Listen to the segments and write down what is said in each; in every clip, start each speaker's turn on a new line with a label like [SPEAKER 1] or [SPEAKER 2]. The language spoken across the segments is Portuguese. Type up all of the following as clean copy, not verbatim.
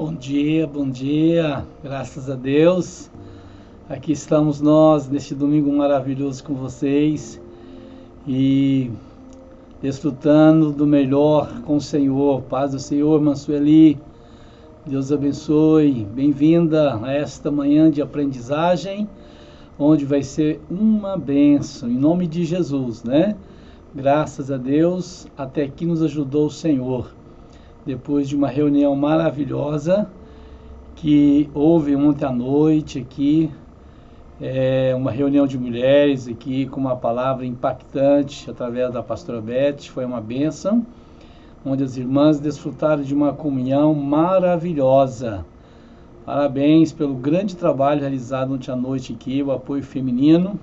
[SPEAKER 1] Bom dia, graças a Deus. Aqui estamos nós neste domingo maravilhoso com vocês e desfrutando do melhor com o Senhor. Paz do Senhor, irmã Sueli, Deus abençoe. Bem-vinda a esta manhã de aprendizagem, onde vai ser uma bênção, em nome de Jesus, né? Graças a Deus, até aqui nos ajudou o Senhor. Depois de uma reunião maravilhosa que houve ontem à noite aqui, uma reunião de mulheres aqui com uma palavra impactante através da pastora Beth, foi uma bênção, onde as irmãs desfrutaram de uma comunhão maravilhosa. Parabéns pelo grande trabalho realizado ontem à noite aqui, o apoio feminino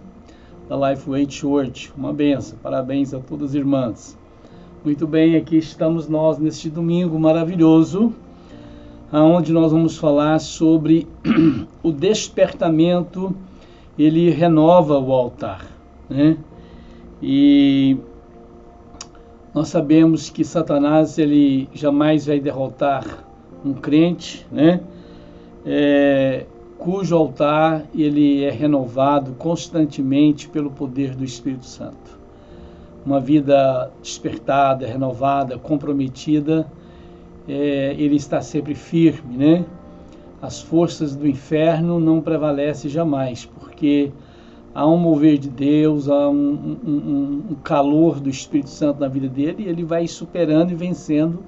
[SPEAKER 1] da Lifeway Church, uma bênção, parabéns a todas as irmãs. Muito bem, aqui estamos nós neste domingo maravilhoso, onde nós vamos falar sobre o despertamento. Ele renova o altar, né? E nós sabemos que Satanás, ele jamais vai derrotar um crente, né? Cujo altar ele é renovado constantemente pelo poder do Espírito Santo. Uma vida despertada, renovada, comprometida, ele está sempre firme, né? As forças do inferno não prevalecem jamais, porque há um mover de Deus, há um calor do Espírito Santo na vida dele, e ele vai superando e vencendo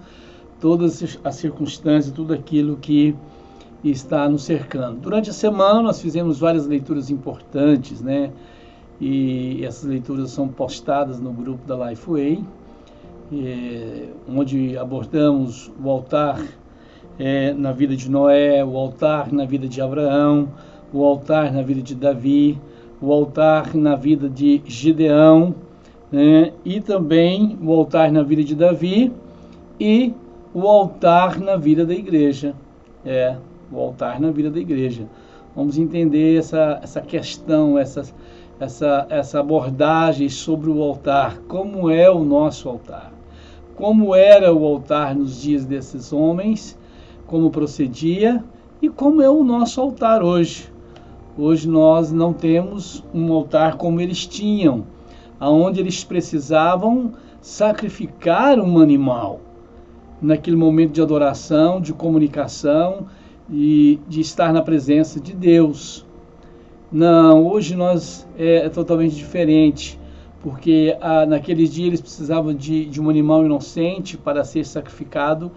[SPEAKER 1] todas as circunstâncias, tudo aquilo que está nos cercando. Durante a semana nós fizemos várias leituras importantes, né? E essas leituras são postadas no grupo da Lifeway, onde abordamos o altar na vida de Noé, o altar na vida de Abraão, o altar na vida de Davi, o altar na vida de Gideão, né? E também o altar na vida de Davi e o altar na vida da igreja. O altar na vida da igreja. Vamos entender essa questão, essa abordagem sobre o altar, como é o nosso altar, como era o altar nos dias desses homens, como procedia e como é o nosso altar hoje. Hoje nós não temos um altar como eles tinham, onde eles precisavam sacrificar um animal, naquele momento de adoração, de comunicação e de estar na presença de Deus. Não, hoje nós é totalmente diferente, porque naqueles dias eles precisavam de um animal inocente para ser sacrificado,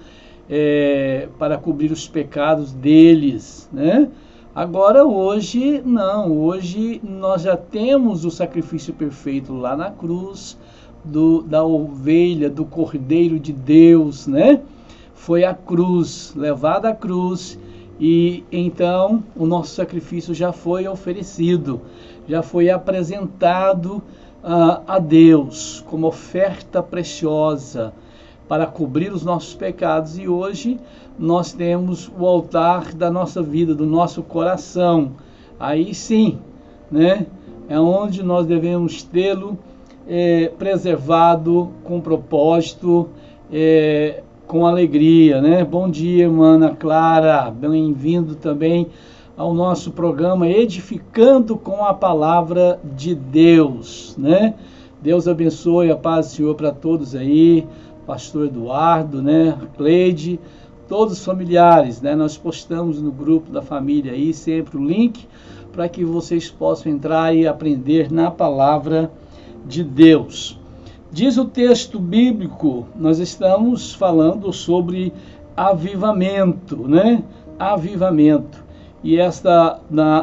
[SPEAKER 1] para cobrir os pecados deles, né? Agora hoje não, hoje nós já temos o sacrifício perfeito lá na cruz, da ovelha, do Cordeiro de Deus, né? Foi a cruz, levada à cruz. E então o nosso sacrifício já foi oferecido, já foi apresentado a Deus como oferta preciosa para cobrir os nossos pecados. E hoje nós temos o altar da nossa vida, do nosso coração. Aí sim, né? É onde nós devemos tê-lo preservado com propósito, com alegria, né? Bom dia, irmã Ana Clara, bem-vindo também ao nosso programa Edificando com a Palavra de Deus, né? Deus abençoe, a paz do Senhor para todos aí, pastor Eduardo, né? Cleide, todos os familiares, né? Nós postamos no grupo da família aí sempre o link para que vocês possam entrar e aprender na Palavra de Deus. Diz o texto bíblico, nós estamos falando sobre avivamento, né? Avivamento. E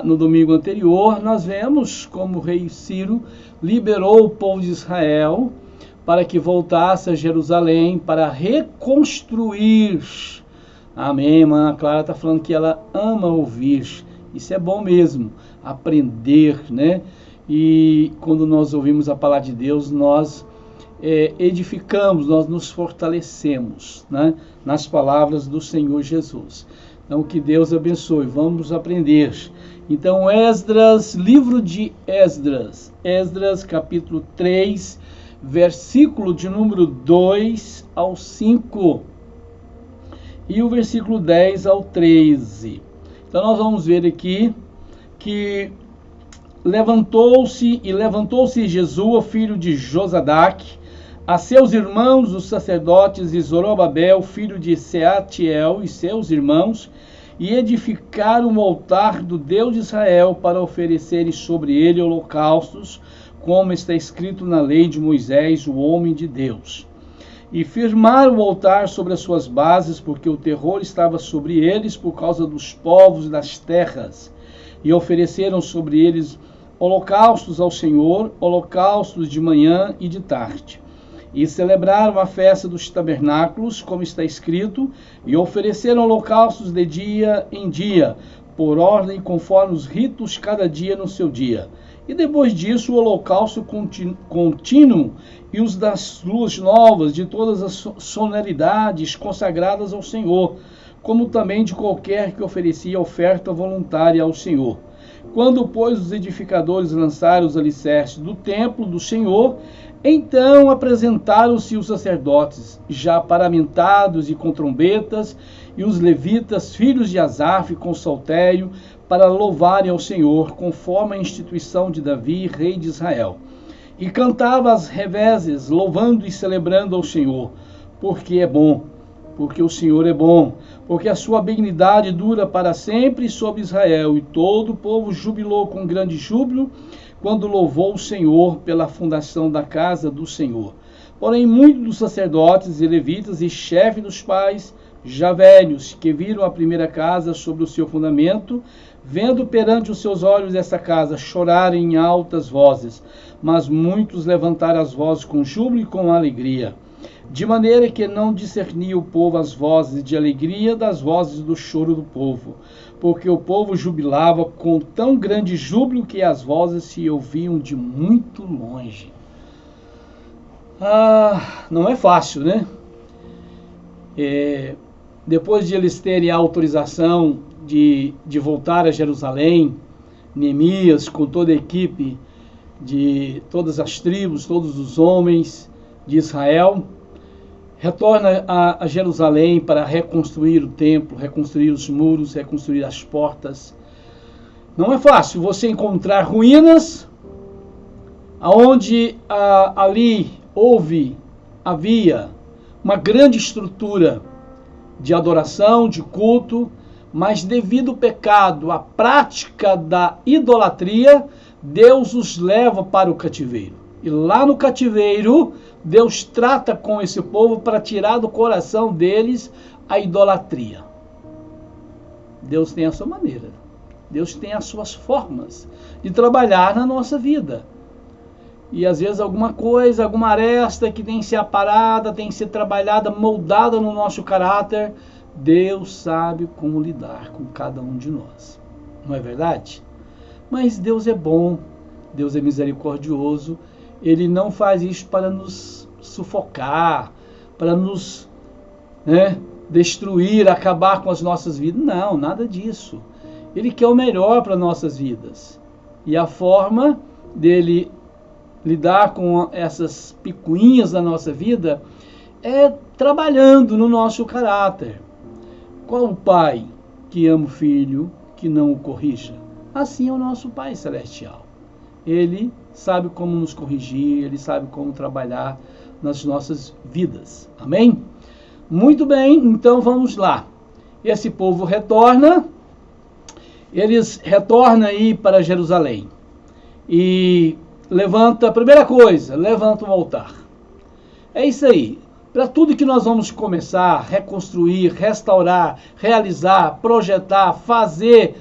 [SPEAKER 1] no domingo anterior, nós vemos como o rei Ciro liberou o povo de Israel para que voltasse a Jerusalém para reconstruir. Amém, irmã Ana Clara está falando que ela ama ouvir. Isso é bom mesmo, aprender, né? E quando nós ouvimos a palavra de Deus, nós edificamos, nós nos fortalecemos, né, nas palavras do Senhor Jesus. Então que Deus abençoe, vamos aprender. Então Esdras, livro de Esdras, capítulo 3, versículo de número 2 ao 5. e o versículo 10 ao 13. Então nós vamos ver aqui que levantou-se Jesua, filho de Josadaque, a seus irmãos os sacerdotes, e Zorobabel, filho de Seatiel, e seus irmãos, e edificaram um altar do Deus de Israel para oferecerem sobre ele holocaustos, como está escrito na lei de Moisés, o homem de Deus. E firmaram o altar sobre as suas bases, porque o terror estava sobre eles por causa dos povos das terras. E ofereceram sobre eles holocaustos ao Senhor, holocaustos de manhã e de tarde. E celebraram a festa dos tabernáculos, como está escrito, e ofereceram holocaustos de dia em dia, por ordem conforme os ritos, cada dia no seu dia. E depois disso o holocausto contínuo e os das luas novas, de todas as solenidades consagradas ao Senhor, como também de qualquer que oferecia oferta voluntária ao Senhor. Quando, pois, os edificadores lançaram os alicerces do templo do Senhor, então apresentaram-se os sacerdotes, já paramentados e com trombetas, e os levitas, filhos de Asaf, com saltério, para louvarem ao Senhor, conforme a instituição de Davi, rei de Israel. E cantava às revezes, louvando e celebrando ao Senhor, porque é bom, porque o Senhor é bom, porque a sua benignidade dura para sempre sobre Israel. E todo o povo jubilou com grande júbilo, quando louvou o Senhor pela fundação da casa do Senhor. Porém, muitos dos sacerdotes e levitas e chefes dos pais, já velhos, que viram a primeira casa sobre o seu fundamento, vendo perante os seus olhos essa casa, chorarem em altas vozes, mas muitos levantaram as vozes com júbilo e com alegria, de maneira que não discernia o povo as vozes de alegria das vozes do choro do povo, porque o povo jubilava com tão grande júbilo que as vozes se ouviam de muito longe. Não é fácil, né? Depois de eles terem a autorização de voltar a Jerusalém, Neemias, com toda a equipe de todas as tribos, todos os homens de Israel, retorna a Jerusalém para reconstruir o templo, reconstruir os muros, reconstruir as portas. Não é fácil você encontrar ruínas onde ali havia uma grande estrutura de adoração, de culto, mas devido ao pecado, à prática da idolatria, Deus os leva para o cativeiro. E lá no cativeiro, Deus trata com esse povo para tirar do coração deles a idolatria. Deus tem a sua maneira. Deus tem as suas formas de trabalhar na nossa vida. E às vezes alguma coisa, alguma aresta que tem que ser aparada, tem que ser trabalhada, moldada no nosso caráter, Deus sabe como lidar com cada um de nós. Não é verdade? Mas Deus é bom, Deus é misericordioso. Ele não faz isso para nos sufocar, para nos destruir, acabar com as nossas vidas. Não, nada disso. Ele quer o melhor para nossas vidas. E a forma dele lidar com essas picuinhas da nossa vida é trabalhando no nosso caráter. Qual o pai que ama o filho, que não o corrija? Assim é o nosso Pai Celestial. Ele sabe como nos corrigir, ele sabe como trabalhar nas nossas vidas. Amém? Muito bem, então vamos lá. Esse povo retorna, eles retornam aí para Jerusalém. E a primeira coisa, levanta um altar. É isso aí. Para tudo que nós vamos começar, reconstruir, restaurar, realizar, projetar, fazer,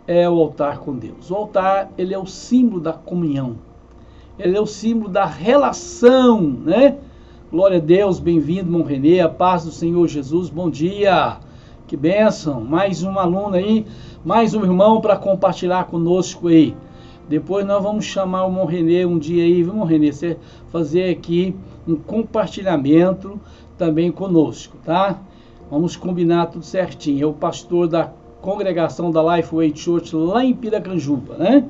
[SPEAKER 1] é o altar com Deus. O altar, ele é o símbolo da comunhão. Ele é o símbolo da relação, né? Glória a Deus, bem-vindo, irmão Renê, a paz do Senhor Jesus, bom dia. Que bênção, mais um aluno aí, mais um irmão para compartilhar conosco aí. Depois nós vamos chamar o irmão Renê um dia aí, viu, irmão Renê? Você fazer aqui um compartilhamento também conosco, tá? Vamos combinar tudo certinho. É o pastor da congregação da Lifeway Church lá em Piracanjuba, né?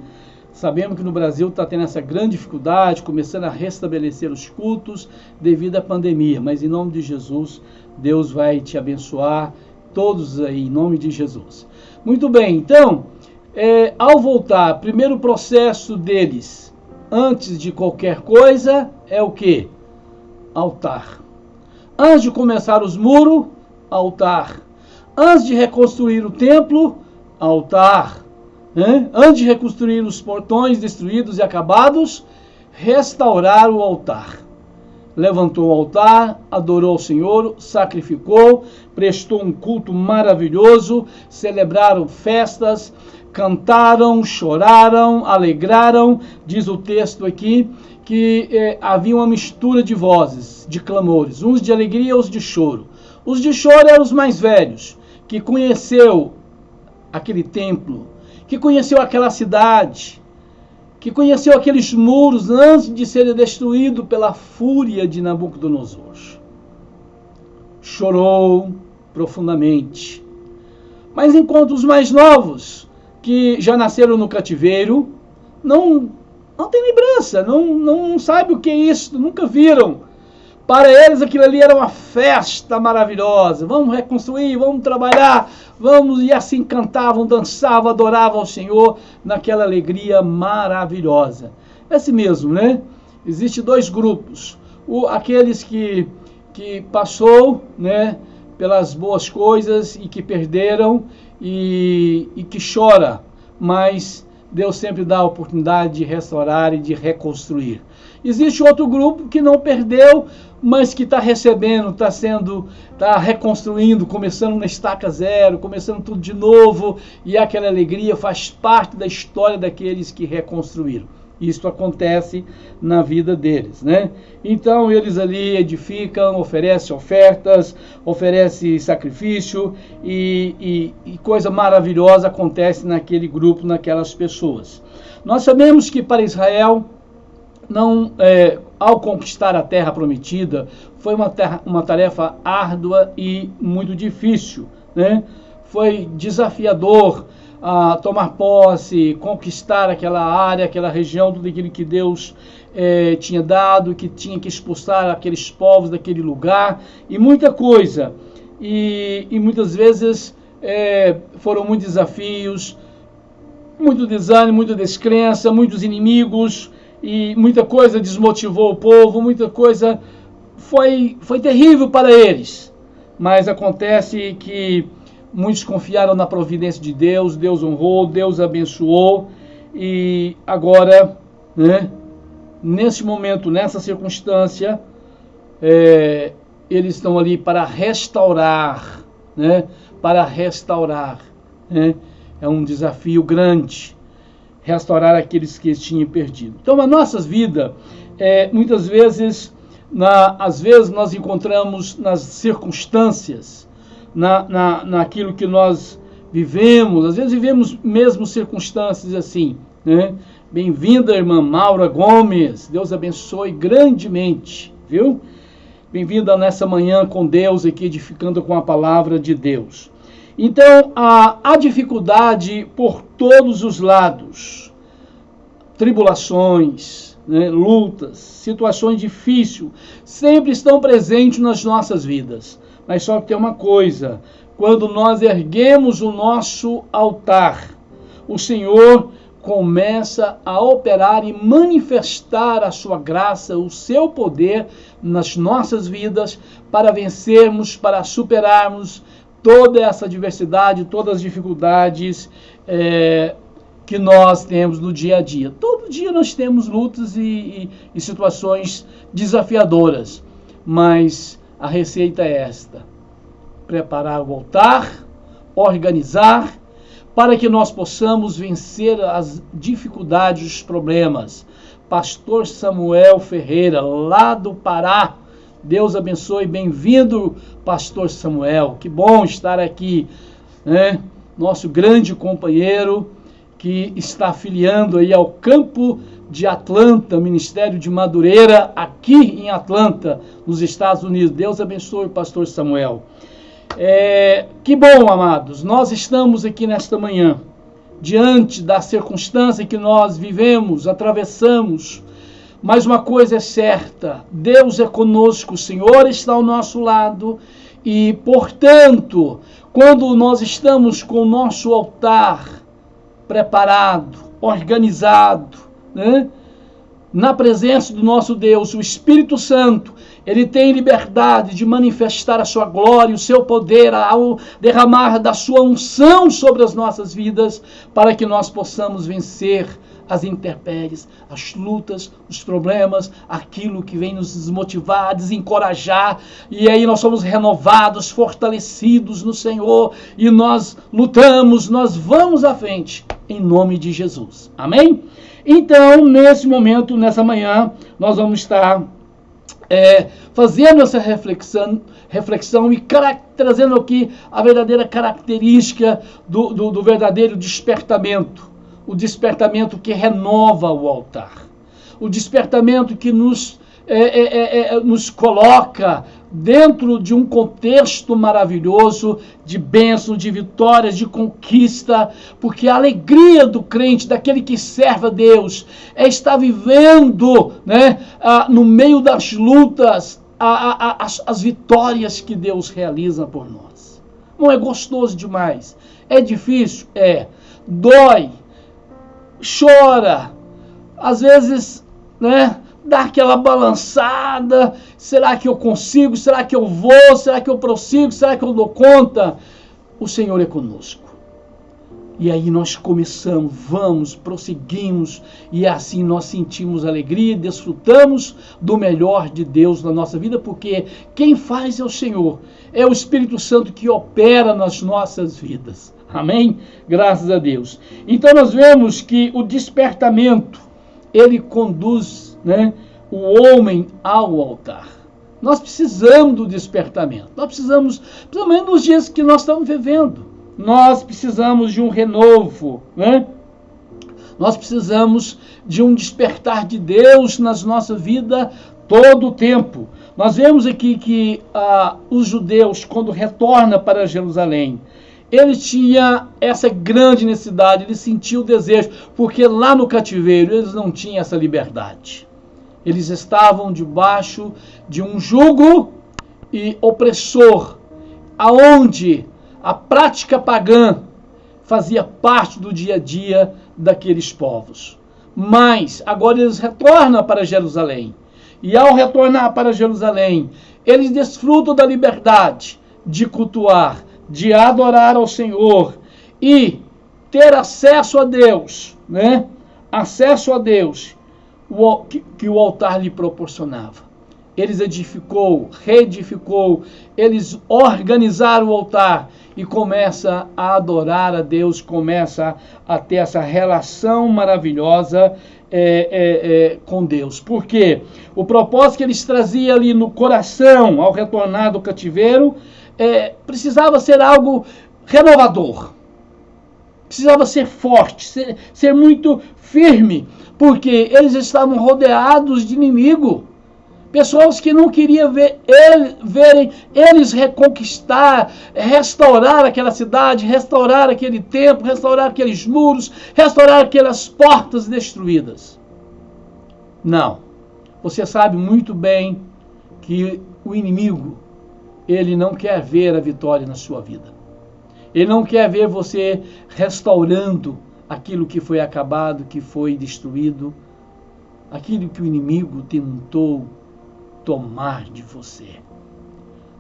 [SPEAKER 1] Sabemos que no Brasil está tendo essa grande dificuldade, começando a restabelecer os cultos devido à pandemia, mas em nome de Jesus Deus vai te abençoar, todos aí, em nome de Jesus. Muito bem, então, ao voltar, primeiro processo deles, antes de qualquer coisa, é o quê? Altar. Antes de começar os muros, altar. Antes de reconstruir o templo, altar. Antes de reconstruir os portões destruídos e acabados, restaurar o altar. Levantou o altar, adorou o Senhor, sacrificou, prestou um culto maravilhoso, celebraram festas, cantaram, choraram, alegraram. Diz o texto aqui que havia uma mistura de vozes, de clamores, uns de alegria, uns de choro. Os de choro eram os mais velhos, que conheceu aquele templo, que conheceu aquela cidade, que conheceu aqueles muros antes de serem destruídos pela fúria de Nabucodonosor. Chorou profundamente. Mas enquanto os mais novos, que já nasceram no cativeiro, não tem lembrança, não sabe o que é isso, nunca viram. Para eles aquilo ali era uma festa maravilhosa. Vamos reconstruir, vamos trabalhar, vamos, e assim cantavam, dançavam, adoravam ao Senhor naquela alegria maravilhosa. É assim mesmo, né? Existem dois grupos. Aqueles que passou, né, pelas boas coisas e que perderam e que chora, mas Deus sempre dá a oportunidade de restaurar e de reconstruir. Existe outro grupo que não perdeu, mas que está recebendo, está reconstruindo, começando na estaca zero, começando tudo de novo, e aquela alegria faz parte da história daqueles que reconstruíram. Isso acontece na vida deles, né? Então eles ali edificam, oferecem ofertas, oferecem sacrifício e coisa maravilhosa acontece naquele grupo, naquelas pessoas. Nós sabemos que para Israel, ao conquistar a terra prometida, foi uma tarefa árdua e muito difícil, né? Foi desafiador tomar posse, conquistar aquela área, aquela região, tudo aquilo que Deus tinha dado, que tinha que expulsar aqueles povos daquele lugar, e muita coisa. E muitas vezes foram muitos desafios, muito desânimo, muita descrença, muitos inimigos, e muita coisa desmotivou o povo, muita coisa foi terrível para eles. Mas acontece que muitos confiaram na providência de Deus, Deus honrou, Deus abençoou, e agora, né, nesse momento, nessa circunstância, eles estão ali para restaurar, né, né? É um desafio grande, restaurar aqueles que tinham perdido. Então, nas nossas vidas, muitas vezes, às vezes nós encontramos nas circunstâncias, naquilo que nós vivemos, às vezes vivemos mesmo circunstâncias assim, né? Bem-vinda, irmã Maura Gomes, Deus abençoe grandemente, viu? Bem-vinda nessa manhã com Deus aqui, edificando com a palavra de Deus. Então, há dificuldade por todos os lados, tribulações, né, lutas, situações difíceis, sempre estão presentes nas nossas vidas. Mas só que tem uma coisa, quando nós erguemos o nosso altar, o Senhor começa a operar e manifestar a sua graça, o seu poder nas nossas vidas, para vencermos, para superarmos toda essa adversidade, todas as dificuldades que nós temos no dia a dia. Todo dia nós temos lutas e situações desafiadoras, mas a receita é esta: preparar o altar, organizar, para que nós possamos vencer as dificuldades, os problemas. Pastor Samuel Ferreira, lá do Pará, Deus abençoe, bem-vindo, Pastor Samuel, que bom estar aqui, né? Nosso grande companheiro que está afiliando aí ao campo de Atlanta, Ministério de Madureira, aqui em Atlanta, nos Estados Unidos. Deus abençoe o Pastor Samuel. Que bom, amados, nós estamos aqui nesta manhã, diante da circunstância que nós vivemos, atravessamos, mas uma coisa é certa: Deus é conosco, o Senhor está ao nosso lado, E, portanto, quando nós estamos com o nosso altar preparado, organizado, né, na presença do nosso Deus, o Espírito Santo, ele tem liberdade de manifestar a sua glória, o seu poder, ao derramar da sua unção sobre as nossas vidas, para que nós possamos vencer as intempéries, as lutas, os problemas, aquilo que vem nos desmotivar, desencorajar, e aí nós somos renovados, fortalecidos no Senhor, e nós lutamos, nós vamos à frente, em nome de Jesus. Amém? Então, nesse momento, nessa manhã, nós vamos estar fazendo essa reflexão e trazendo aqui a verdadeira característica do verdadeiro despertamento. O despertamento que renova o altar. O despertamento que nos coloca dentro de um contexto maravilhoso de bênção, de vitórias, de conquista, porque a alegria do crente, daquele que serve a Deus, é estar vivendo, né, no meio das lutas, as vitórias que Deus realiza por nós. Não é gostoso demais? É difícil? É. Dói. Chora, às vezes, né, dá aquela balançada, será que eu consigo, será que eu vou, será que eu prossigo, será que eu dou conta? O Senhor é conosco. E aí nós começamos, vamos, prosseguimos, e assim nós sentimos alegria, desfrutamos do melhor de Deus na nossa vida, porque quem faz é o Senhor, é o Espírito Santo que opera nas nossas vidas. Amém? Graças a Deus. Então nós vemos que o despertamento, ele conduz, né, o homem ao altar. Nós precisamos do despertamento. Nós precisamos, principalmente nos dias que nós estamos vivendo, nós precisamos de um renovo, né? Nós precisamos de um despertar de Deus na nossa vida todo o tempo. Nós vemos aqui que os judeus, quando retornam para Jerusalém, ele tinha essa grande necessidade, ele sentia o desejo, porque lá no cativeiro eles não tinham essa liberdade. Eles estavam debaixo de um jugo e opressor, aonde a prática pagã fazia parte do dia a dia daqueles povos. Mas agora eles retornam para Jerusalém. E ao retornar para Jerusalém, eles desfrutam da liberdade de cultuar, de adorar ao Senhor e ter acesso a Deus, né? Acesso a Deus que o altar lhe proporcionava. Eles reedificou, eles organizaram o altar e começa a adorar a Deus, começa a ter essa relação maravilhosa com Deus. Por quê? O propósito que eles traziam ali no coração ao retornar do cativeiro precisava ser algo renovador, precisava ser forte, ser muito firme, porque eles estavam rodeados de inimigo, pessoas que não queriam verem eles reconquistar, restaurar aquela cidade, restaurar aquele templo, restaurar aqueles muros, restaurar aquelas portas destruídas. Não, você sabe muito bem que o inimigo, ele não quer ver a vitória na sua vida. Ele não quer ver você restaurando aquilo que foi acabado, que foi destruído, aquilo que o inimigo tentou tomar de você.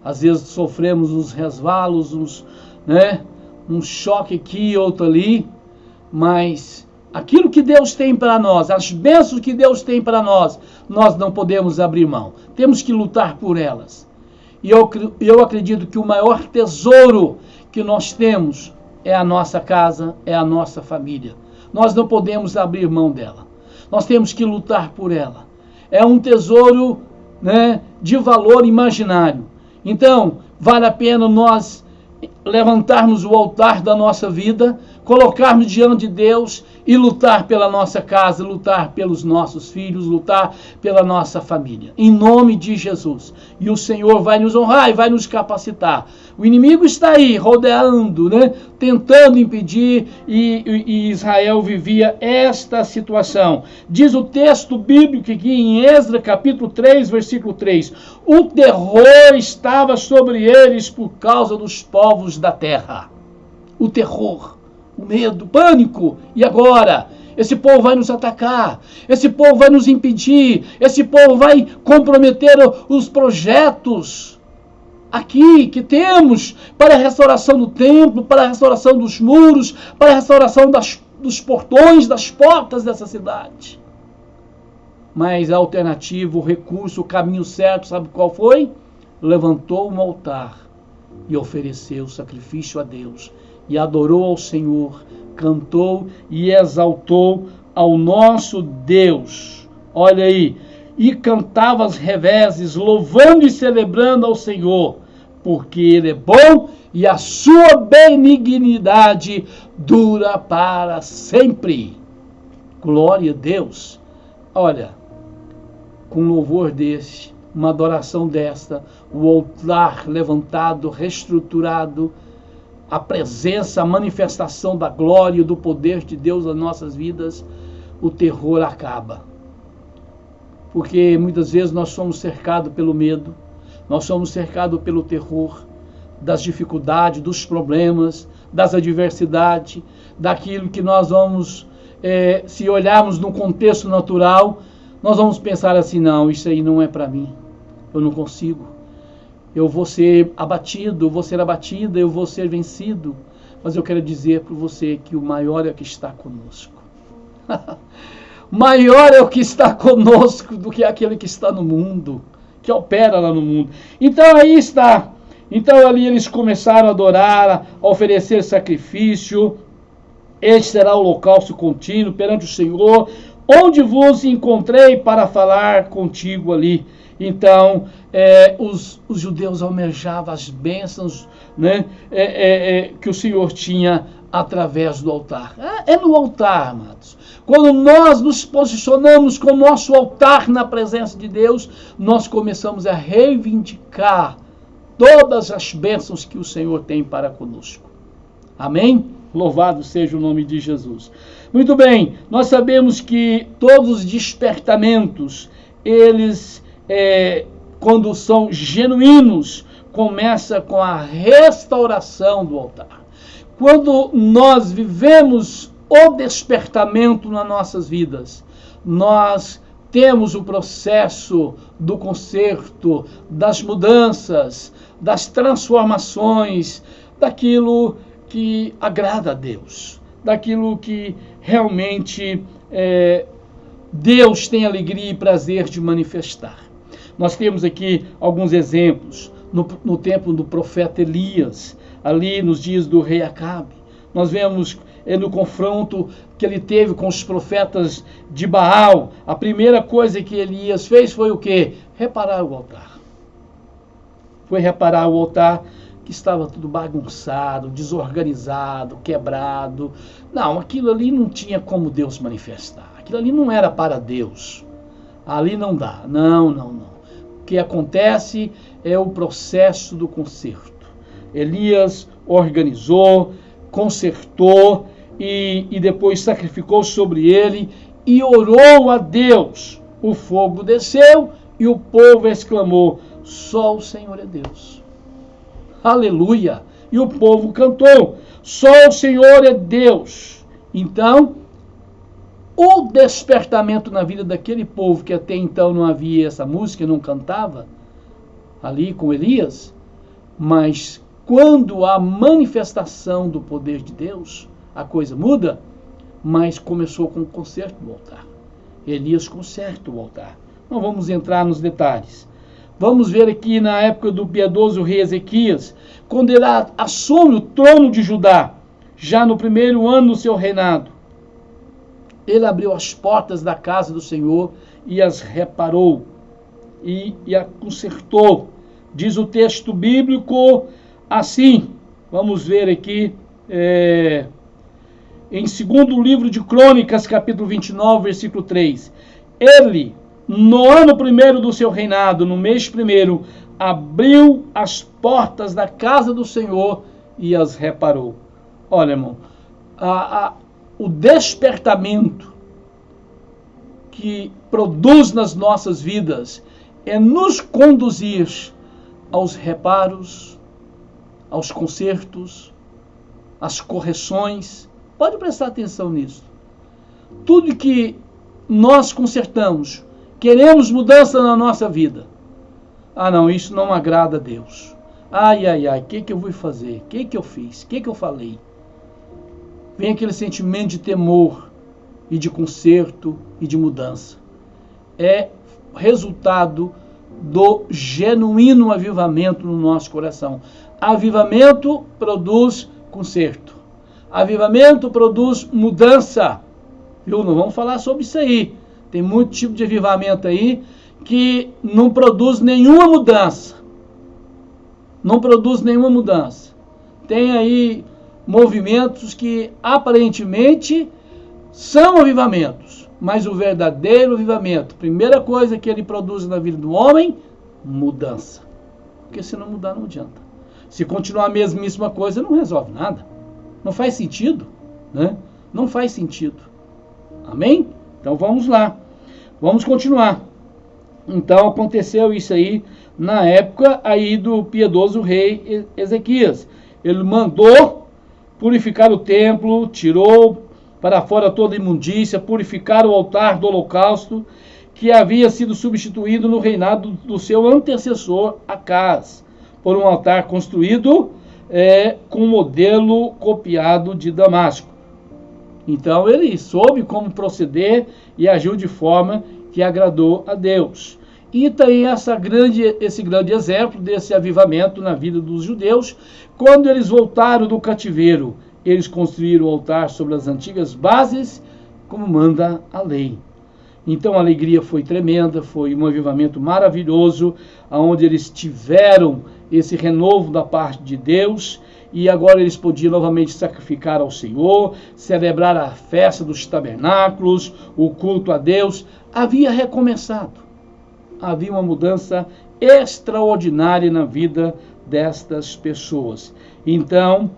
[SPEAKER 1] Às vezes sofremos uns resvalos, um choque aqui e outro ali, mas aquilo que Deus tem para nós, as bênçãos que Deus tem para nós, nós não podemos abrir mão. Temos que lutar por elas. E eu acredito que o maior tesouro que nós temos é a nossa casa, é a nossa família. Nós não podemos abrir mão dela. Nós temos que lutar por ela. É um tesouro, de valor imaginário. Então, vale a pena nós levantarmos o altar da nossa vida, colocarmos diante de Deus e lutar pela nossa casa, lutar pelos nossos filhos, lutar pela nossa família. Em nome de Jesus. E o Senhor vai nos honrar e vai nos capacitar. O inimigo está aí, rodeando, né? Tentando impedir, e Israel vivia esta situação. Diz o texto bíblico aqui em Esdras, capítulo 3, versículo 3. O terror estava sobre eles por causa dos povos da terra. O terror, o medo, o pânico. E agora? Esse povo vai nos atacar, esse povo vai nos impedir, esse povo vai comprometer os projetos aqui que temos para a restauração do templo, para a restauração dos muros, para a restauração dos portões, das portas dessa cidade. Mas a alternativa, o recurso, o caminho certo, sabe qual foi? Levantou um altar e ofereceu sacrifício a Deus, e adorou ao Senhor, cantou e exaltou ao nosso Deus. Olha aí, e cantava as reveses, louvando e celebrando ao Senhor, porque Ele é bom e a sua benignidade dura para sempre. Glória a Deus. Olha, com louvor desse, uma adoração desta, o altar levantado, reestruturado, a presença, a manifestação da glória e do poder de Deus nas nossas vidas, o terror acaba. Porque muitas vezes nós somos cercados pelo medo, nós somos cercados pelo terror, das dificuldades, dos problemas, das adversidades, daquilo que nós vamos, se olharmos no contexto natural, nós vamos pensar assim, não, isso aí não é para mim, eu não consigo. Eu vou ser abatido, eu vou ser abatida, eu vou ser vencido. Mas eu quero dizer para você que o maior é o que está conosco. Maior é o que está conosco do que aquele que está no mundo, que opera lá no mundo. Então aí está. Então ali eles começaram a adorar, a oferecer sacrifício. Este será o holocausto contínuo perante o Senhor, onde vos encontrei para falar contigo ali. Então, os judeus almejavam as bênçãos, né, que o Senhor tinha através do altar. É no altar, amados. Quando nós nos posicionamos com o nosso altar na presença de Deus, nós começamos a reivindicar todas as bênçãos que o Senhor tem para conosco. Amém? Louvado seja o nome de Jesus. Muito bem, nós sabemos que todos os despertamentos, eles, quando são genuínos, começa com a restauração do altar. Quando nós vivemos o despertamento nas nossas vidas, nós temos o processo do conserto, das mudanças, das transformações, daquilo que agrada a Deus, daquilo que realmente Deus tem alegria e prazer de manifestar. Nós temos aqui alguns exemplos no tempo do profeta Elias, ali nos dias do rei Acabe. Nós vemos no confronto que ele teve com os profetas de Baal. A primeira coisa que Elias fez foi o quê? Reparar o altar. Foi reparar o altar que estava tudo bagunçado, desorganizado, quebrado. Não, aquilo ali não tinha como Deus manifestar. Aquilo ali não era para Deus. Ali não dá. Não. O que acontece é o processo do conserto. Elias organizou, consertou e depois sacrificou sobre ele e orou a Deus. O fogo desceu e o povo exclamou: só o Senhor é Deus. Aleluia! E o povo cantou: só o Senhor é Deus. Então, o despertamento na vida daquele povo que até então não havia essa música, não cantava, ali com Elias, mas quando há manifestação do poder de Deus, a coisa muda, mas começou com o conserto do altar. Elias conserta o altar. Não vamos entrar nos detalhes. Vamos ver aqui na época do piedoso rei Ezequias, quando ele assume o trono de Judá, já no primeiro ano do seu reinado. Ele abriu as portas da casa do Senhor e as reparou e a consertou. Diz o texto bíblico assim, vamos ver aqui, em 2º livro de Crônicas, capítulo 29, versículo 3. Ele, no ano 1º do seu reinado, no mês 1º, abriu as portas da casa do Senhor e as reparou. Olha, irmão, o despertamento que produz nas nossas vidas é nos conduzir aos reparos, aos consertos, às correções. Pode prestar atenção nisso. Tudo que nós consertamos, queremos mudança na nossa vida. Ah, não, isso não agrada a Deus. Ai, o que eu vou fazer? O que eu fiz? O que eu falei? Vem aquele sentimento de temor e de conserto e de mudança. É resultado do genuíno avivamento no nosso coração. Avivamento produz conserto. Avivamento produz mudança. Viu? Não vamos falar sobre isso aí. Tem muito tipo de avivamento aí que não produz nenhuma mudança. Não produz nenhuma mudança. Tem aí movimentos que aparentemente são avivamentos, mas o verdadeiro avivamento, primeira coisa que ele produz na vida do homem, mudança. Porque se não mudar, não adianta. Se continuar a mesma coisa, não resolve nada. Não faz sentido, né? Não faz sentido. Amém? Então vamos lá. Vamos continuar. Então aconteceu isso aí na época aí do piedoso rei Ezequias. Ele mandou purificar o templo, tirou para fora toda a imundícia, purificar o altar do holocausto, que havia sido substituído no reinado do seu antecessor Acaz, por um altar construído com um modelo copiado de Damasco. Então ele soube como proceder e agiu de forma que agradou a Deus. E tem esse grande exemplo desse avivamento na vida dos judeus. Quando eles voltaram do cativeiro, eles construíram o altar sobre as antigas bases, como manda a lei. Então a alegria foi tremenda, foi um avivamento maravilhoso, onde eles tiveram esse renovo da parte de Deus, e agora eles podiam novamente sacrificar ao Senhor, celebrar a festa dos tabernáculos, o culto a Deus. Havia recomeçado. Havia uma mudança extraordinária na vida destas pessoas. Então,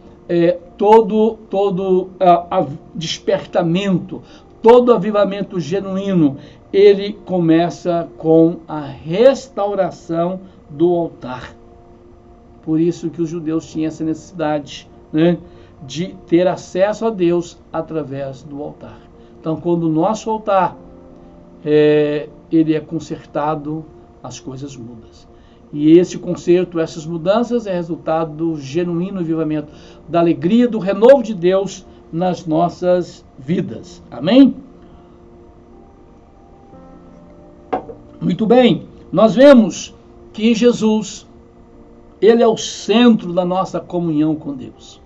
[SPEAKER 1] todo despertamento, todo avivamento genuíno, ele começa com a restauração do altar. Por isso que os judeus tinham essa necessidade, né, de ter acesso a Deus através do altar. Então, quando o nosso altar ele é consertado, as coisas mudam. E esse conserto, essas mudanças, é resultado do genuíno avivamento, da alegria, do renovo de Deus nas nossas vidas. Amém? Muito bem. Nós vemos que Jesus, ele é o centro da nossa comunhão com Deus.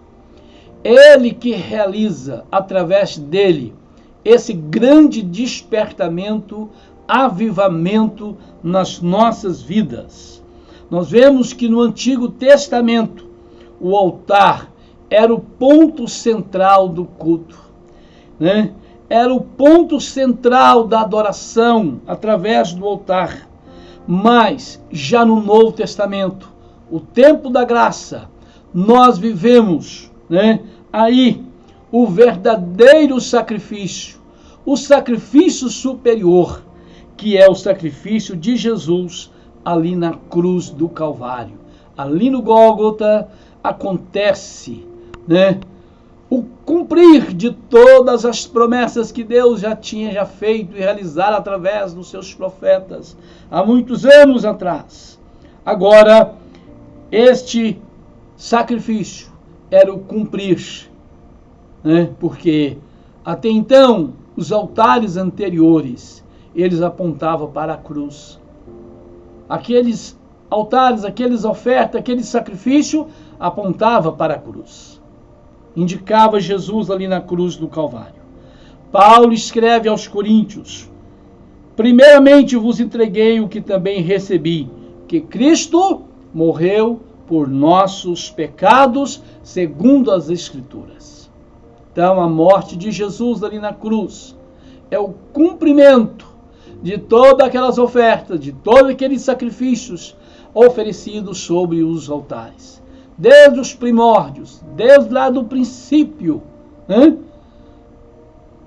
[SPEAKER 1] Ele que realiza, através dele, esse grande despertamento, avivamento nas nossas vidas. Nós vemos que no Antigo Testamento, o altar era o ponto central do culto, né? Era o ponto central da adoração através do altar. Mas, já no Novo Testamento, o tempo da graça, nós vivemos, né, aí o verdadeiro sacrifício, o sacrifício superior, que é o sacrifício de Jesus ali na cruz do Calvário. Ali no Gólgota acontece, né, o cumprir de todas as promessas que Deus já tinha feito e realizado através dos seus profetas há muitos anos atrás. Agora, este sacrifício era o cumprir, né, porque até então os altares anteriores, eles apontavam para a cruz. Aqueles altares, aqueles ofertas, aquele sacrifício apontava para a cruz. Indicava Jesus ali na cruz do Calvário. Paulo escreve aos Coríntios: primeiramente vos entreguei o que também recebi, que Cristo morreu por nossos pecados, segundo as Escrituras. Então, a morte de Jesus ali na cruz é o cumprimento de todas aquelas ofertas, de todos aqueles sacrifícios oferecidos sobre os altares. Desde os primórdios, desde lá do princípio,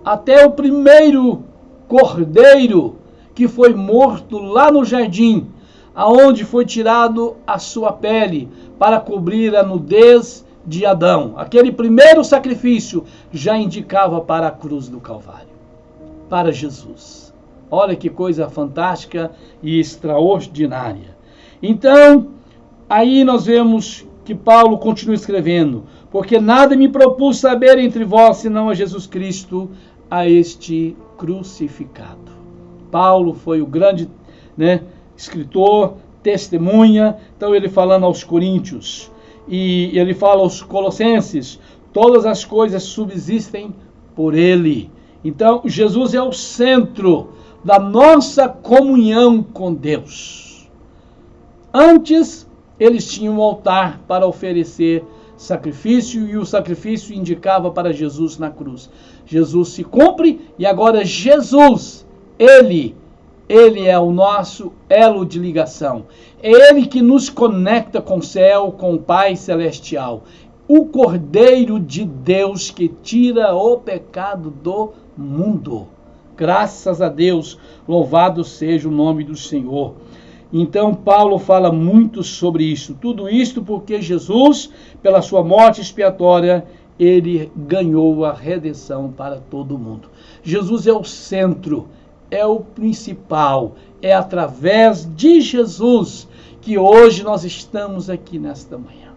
[SPEAKER 1] até o primeiro cordeiro que foi morto lá no jardim, aonde foi tirado a sua pele para cobrir a nudez de Adão. Aquele primeiro sacrifício já indicava para a cruz do Calvário, para Jesus. Olha que coisa fantástica e extraordinária. Então, aí nós vemos que Paulo continua escrevendo: porque nada me propus saber entre vós, senão a Jesus Cristo, a este crucificado. Paulo foi o grande escritor, testemunha. Então ele falando aos Coríntios, e ele fala aos Colossenses, todas as coisas subsistem por ele. Então Jesus é o centro da nossa comunhão com Deus. Antes eles tinham um altar para oferecer sacrifício, e o sacrifício indicava para Jesus na cruz. Jesus se cumpre, e agora Jesus, Ele é o nosso elo de ligação. É Ele que nos conecta com o céu, com o Pai Celestial. O Cordeiro de Deus que tira o pecado do mundo. Graças a Deus, louvado seja o nome do Senhor. Então Paulo fala muito sobre isso. Tudo isto porque Jesus, pela sua morte expiatória, ele ganhou a redenção para todo mundo. Jesus é o centro, é o principal. É através de Jesus que hoje nós estamos aqui nesta manhã.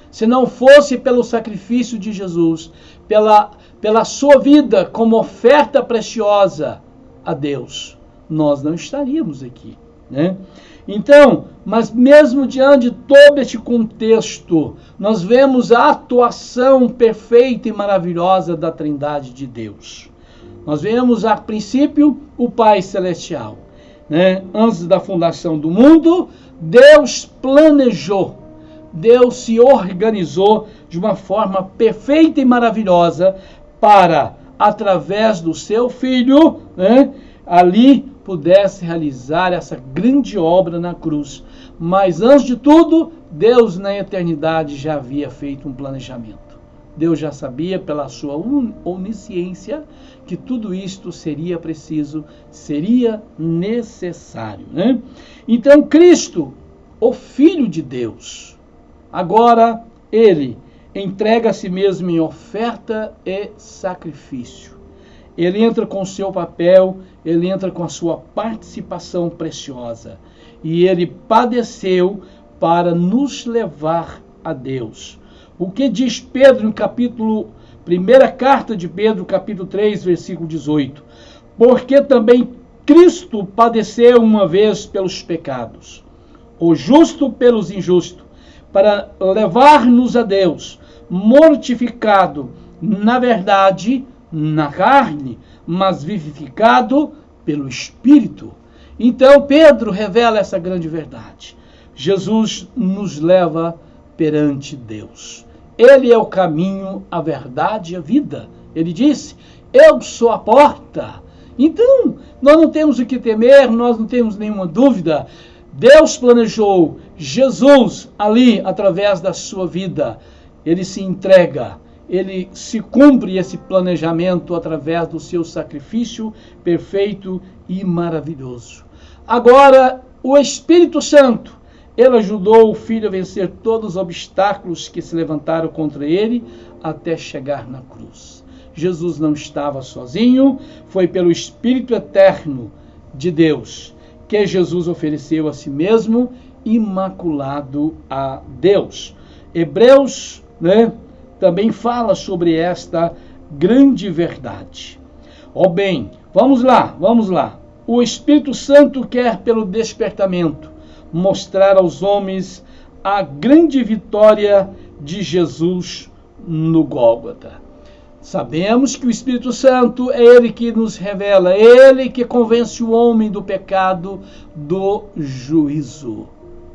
[SPEAKER 1] Se não fosse pelo sacrifício de Jesus, pela sua vida como oferta preciosa a Deus, nós não estaríamos aqui, Então, mas mesmo diante de todo este contexto, nós vemos a atuação perfeita e maravilhosa da Trindade de Deus. Nós vemos, a princípio, o Pai Celestial. Antes da fundação do mundo, Deus planejou, Deus se organizou de uma forma perfeita e maravilhosa para, através do seu Filho, ali pudesse realizar essa grande obra na cruz. Mas antes de tudo, Deus na eternidade já havia feito um planejamento. Deus já sabia pela sua onisciência que tudo isto seria preciso, seria necessário. Então Cristo, o Filho de Deus, agora ele entrega a si mesmo em oferta e sacrifício. Ele entra com o seu papel, ele entra com a sua participação preciosa. E ele padeceu para nos levar a Deus. O que diz Pedro no capítulo, primeira carta de Pedro, capítulo 3, versículo 18? Porque também Cristo padeceu uma vez pelos pecados, o justo pelos injustos, para levar-nos a Deus, mortificado, na verdade, na carne, mas vivificado pelo Espírito. Então Pedro revela essa grande verdade. Jesus nos leva perante Deus. Ele é o caminho, a verdade e a vida. Ele disse: eu sou a porta. Então, nós não temos o que temer, nós não temos nenhuma dúvida. Deus planejou Jesus ali, através da sua vida. Ele se entrega, ele se cumpre esse planejamento através do seu sacrifício perfeito e maravilhoso. Agora, o Espírito Santo, ele ajudou o Filho a vencer todos os obstáculos que se levantaram contra ele até chegar na cruz. Jesus não estava sozinho, foi pelo Espírito eterno de Deus que Jesus ofereceu a si mesmo, imaculado a Deus. Hebreus, também fala sobre esta grande verdade. Bem, vamos lá. O Espírito Santo quer, pelo despertamento, mostrar aos homens a grande vitória de Jesus no Gólgota. Sabemos que o Espírito Santo é ele que nos revela, é ele que convence o homem do pecado, do juízo.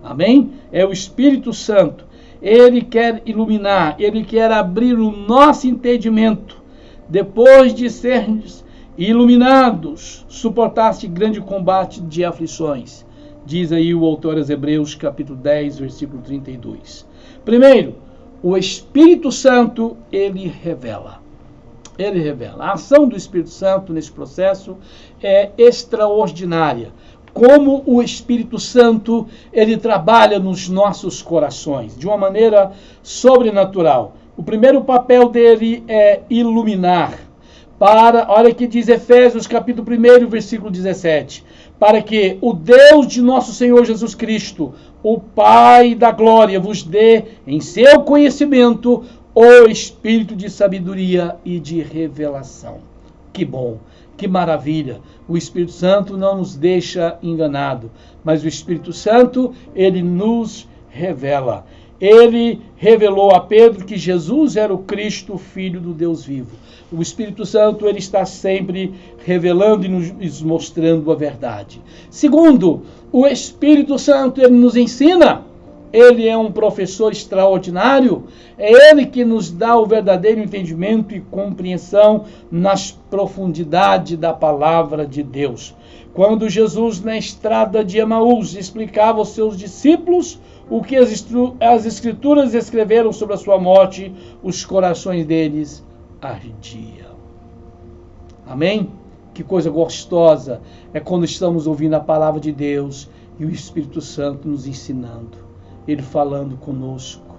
[SPEAKER 1] Amém? É o Espírito Santo. Ele quer iluminar, ele quer abrir o nosso entendimento depois de sermos iluminados, suportaste grande combate de aflições. Diz aí o autor aos Hebreus, capítulo 10, versículo 32. Primeiro, o Espírito Santo, ele revela. Ele revela. A ação do Espírito Santo nesse processo é extraordinária. Como o Espírito Santo, ele trabalha nos nossos corações, de uma maneira sobrenatural. O primeiro papel dele é iluminar. Olha que diz Efésios, capítulo 1, versículo 17. Para que o Deus de nosso Senhor Jesus Cristo, o Pai da glória, vos dê em seu conhecimento o espírito de sabedoria e de revelação. Que bom, que maravilha. O Espírito Santo não nos deixa enganado, mas o Espírito Santo, ele nos revela. Ele revelou a Pedro que Jesus era o Cristo, Filho do Deus vivo. O Espírito Santo, ele está sempre revelando e nos mostrando a verdade. Segundo, o Espírito Santo, ele nos ensina. Ele é um professor extraordinário. É ele que nos dá o verdadeiro entendimento e compreensão nas profundidades da palavra de Deus. Quando Jesus, na estrada de Emaús, explicava aos seus discípulos o que as Escrituras escreveram sobre a sua morte, os corações deles ardiam. Amém? Que coisa gostosa é quando estamos ouvindo a palavra de Deus e o Espírito Santo nos ensinando, ele falando conosco,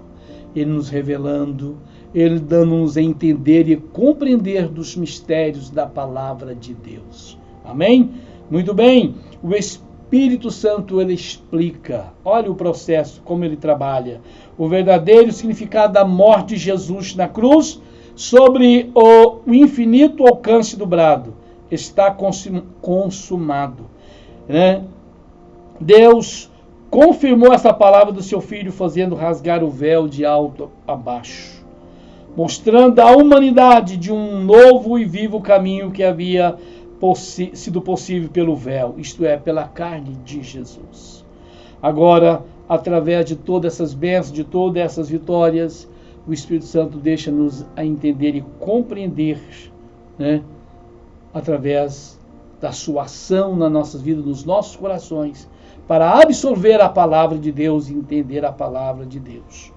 [SPEAKER 1] ele nos revelando, ele dando-nos a entender e compreender dos mistérios da palavra de Deus. Amém? Muito bem, o Espírito Santo, ele explica, olha o processo, como ele trabalha, o verdadeiro significado da morte de Jesus na cruz, sobre o infinito alcance do brado, está consumado. Né? Deus confirmou essa palavra do seu Filho, fazendo rasgar o véu de alto a baixo, mostrando à humanidade de um novo e vivo caminho que havia sido possível pelo véu, isto é, pela carne de Jesus. Agora, através de todas essas bênçãos, de todas essas vitórias, o Espírito Santo deixa-nos a entender e compreender, né, através da sua ação nas nossas vidas, nos nossos corações, para absorver a palavra de Deus e entender a palavra de Deus.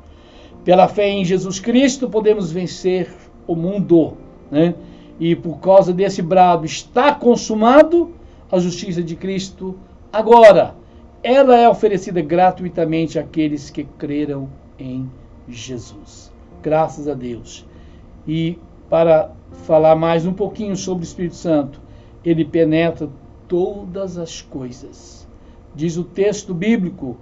[SPEAKER 1] Pela fé em Jesus Cristo, podemos vencer o mundo, né? E por causa desse brado, está consumado a justiça de Cristo. Agora, ela é oferecida gratuitamente àqueles que creram em Jesus. Graças a Deus. E para falar mais um pouquinho sobre o Espírito Santo, ele penetra todas as coisas. Diz o texto bíblico,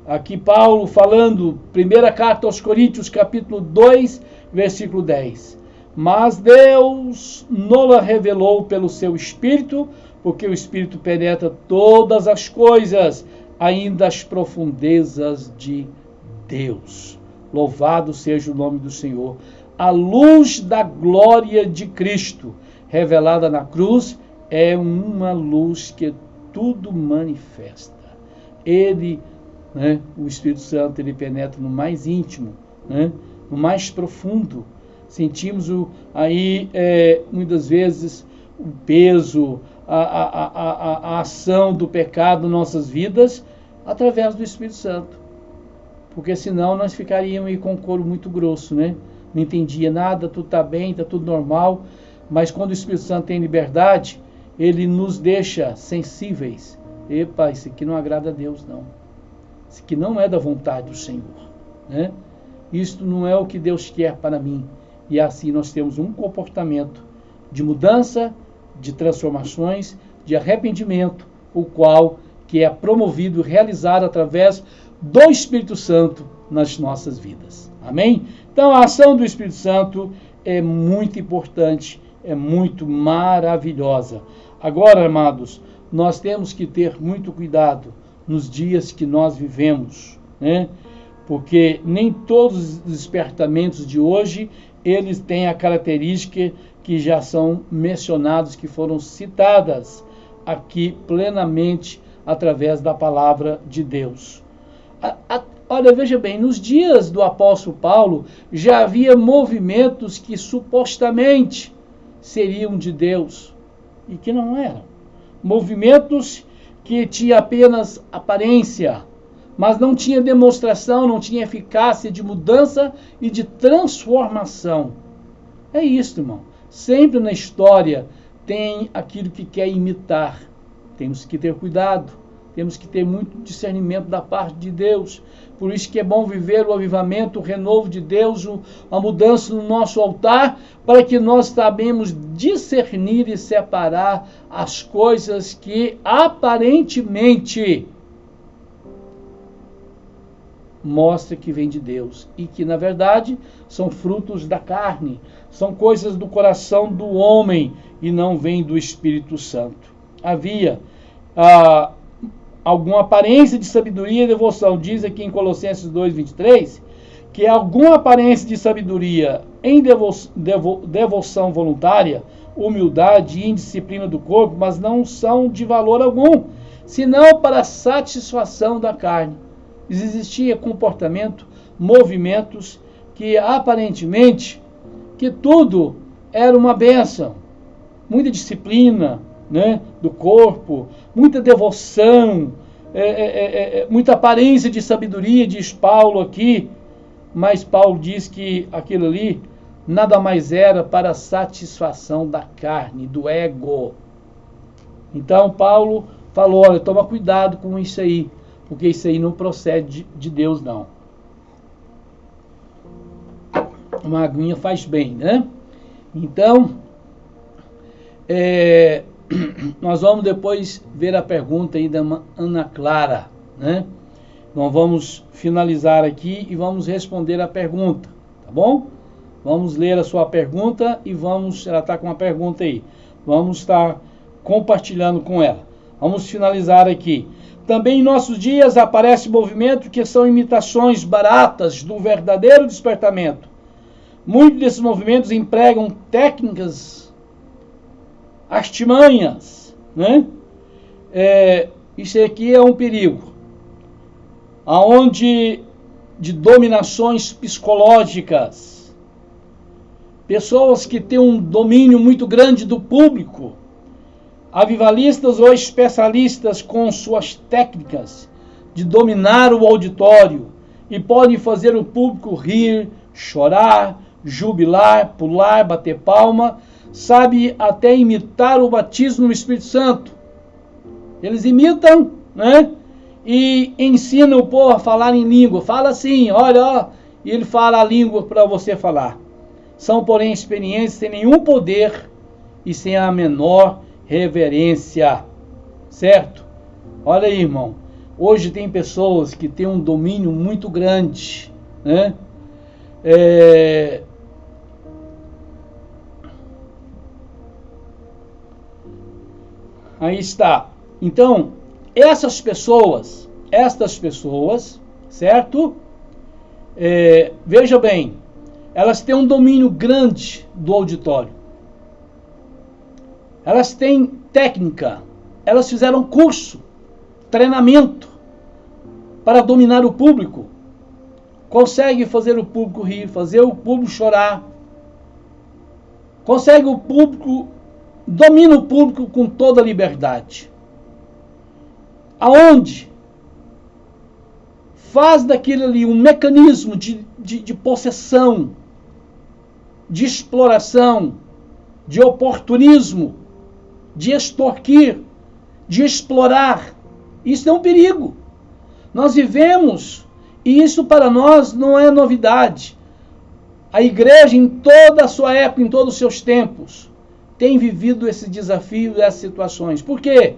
[SPEAKER 1] aqui Paulo falando, primeira carta aos Coríntios, capítulo 2, versículo 10. Mas Deus não a revelou pelo seu Espírito, porque o Espírito penetra todas as coisas, ainda as profundezas de Deus. Louvado seja o nome do Senhor. A luz da glória de Cristo, revelada na cruz, é uma luz que tudo manifesta. Ele, né, o Espírito Santo, ele penetra no mais íntimo, né, no mais profundo. Sentimos muitas vezes o peso, a ação do pecado em nossas vidas através do Espírito Santo. Porque senão nós ficaríamos aí com um couro muito grosso, né? Não entendia nada, tudo está bem, está tudo normal. Mas quando o Espírito Santo tem liberdade, ele nos deixa sensíveis. Epa, isso aqui não agrada a Deus, não. Isso aqui não é da vontade do Senhor, né? Isto não é o que Deus quer para mim. E assim nós temos um comportamento de mudança, de transformações, de arrependimento, o qual que é promovido e realizado através do Espírito Santo nas nossas vidas. Amém? Então a ação do Espírito Santo é muito importante, é muito maravilhosa. Agora, amados, nós temos que ter muito cuidado nos dias que nós vivemos, né? Porque nem todos os despertamentos de hoje, eles têm a característica que já são mencionados, que foram citadas aqui plenamente através da palavra de Deus. Olha, veja bem, nos dias do apóstolo Paulo, já havia movimentos que supostamente, seriam de Deus e que não eram. Movimentos que tinham apenas aparência, mas não tinha demonstração, não tinha eficácia de mudança e de transformação. É isso, irmão. Sempre na história tem aquilo que quer imitar. Temos que ter cuidado, temos que ter muito discernimento da parte de Deus. Por isso que é bom viver o avivamento, o renovo de Deus, a mudança no nosso altar, para que nós sabemos discernir e separar as coisas que aparentemente mostra que vem de Deus e que na verdade são frutos da carne, são coisas do coração do homem e não vêm do Espírito Santo. Havia alguma aparência de sabedoria e devoção. Diz aqui em Colossenses 2:23 que alguma aparência de sabedoria em devoção voluntária, humildade e indisciplina do corpo, mas não são de valor algum, senão para a satisfação da carne. Existia comportamento, movimentos que aparentemente que tudo era uma bênção, muita disciplina, né, do corpo, muita devoção, muita aparência de sabedoria, diz Paulo aqui, mas Paulo diz que aquilo ali nada mais era para a satisfação da carne, do ego. Então Paulo falou, olha, toma cuidado com isso aí, porque isso aí não procede de Deus, não. Uma aguinha faz bem, né? Então, nós vamos depois ver a pergunta aí da Ana Clara, né? Nós vamos finalizar aqui e vamos responder a pergunta, tá bom? Vamos ler a sua pergunta e ela está com uma pergunta aí. Vamos estar compartilhando com ela. Vamos finalizar aqui. Também em nossos dias aparece movimentos que são imitações baratas do verdadeiro despertamento. Muitos desses movimentos empregam técnicas, artimanhas, né? Isso aqui é um perigo. Aonde de dominações psicológicas, pessoas que têm um domínio muito grande do público, avivalistas ou especialistas com suas técnicas de dominar o auditório e podem fazer o público rir, chorar, jubilar, pular, bater palma, sabe até imitar o batismo no Espírito Santo. Eles imitam, né? E ensinam o povo a falar em língua. Fala assim, olha, ó, e ele fala a língua para você falar. São, porém, experiências sem nenhum poder e sem a menor reverência, certo? Olha aí, irmão, hoje tem pessoas que têm um domínio muito grande, né? Aí está. Então, estas pessoas, certo? Veja bem, elas têm um domínio grande do auditório. Elas têm técnica, elas fizeram curso, treinamento para dominar o público. Consegue fazer o público rir, fazer o público chorar. Consegue o público, domina o público com toda a liberdade. Aonde faz daquilo ali um mecanismo de possessão, de exploração, de oportunismo, de extorquir, de explorar. Isso é um perigo. Nós vivemos, e isso para nós não é novidade. A igreja, em toda a sua época, em todos os seus tempos, tem vivido esse desafio, essas situações. Por quê?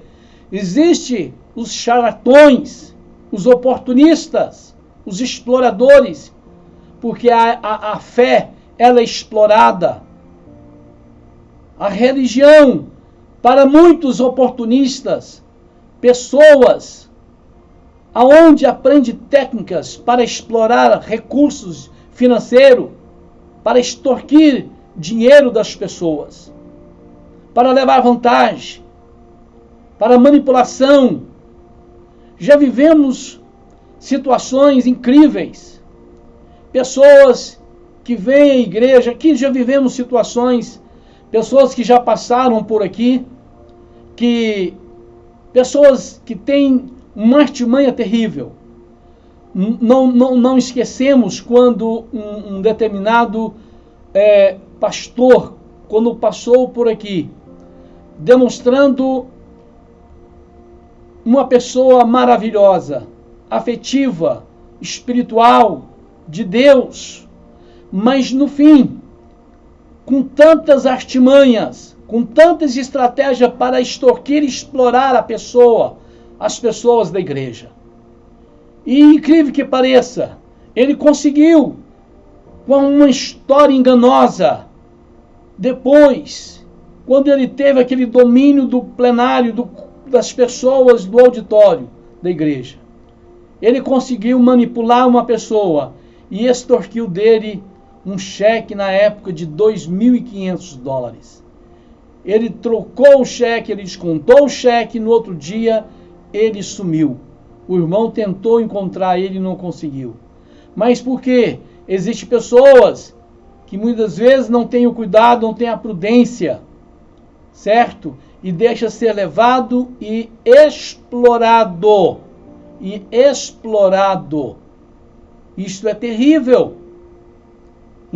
[SPEAKER 1] Existem os charlatões, os oportunistas, os exploradores, porque a fé, ela é explorada. A religião, para muitos oportunistas, pessoas aonde aprende técnicas para explorar recursos financeiros, para extorquir dinheiro das pessoas, para levar vantagem, para manipulação. Já vivemos situações incríveis. Pessoas que vêm à igreja, aqui já vivemos situações, pessoas que já passaram por aqui, pessoas que têm uma artimanha terrível. Não esquecemos quando um determinado pastor, quando passou por aqui, demonstrando uma pessoa maravilhosa, afetiva, espiritual, de Deus, mas no fim, com tantas artimanhas, com tantas estratégias para extorquir e explorar as pessoas da igreja. E incrível que pareça, ele conseguiu, com uma história enganosa, depois, quando ele teve aquele domínio do plenário, das pessoas do auditório da igreja, ele conseguiu manipular uma pessoa e extorquiu dele um cheque na época de $2.500. Ele trocou o cheque, ele descontou o cheque, no outro dia ele sumiu. O irmão tentou encontrar ele e não conseguiu. Mas por quê? Existem pessoas que muitas vezes não têm o cuidado, não têm a prudência, certo? E deixa ser levado e explorado. Isto é terrível.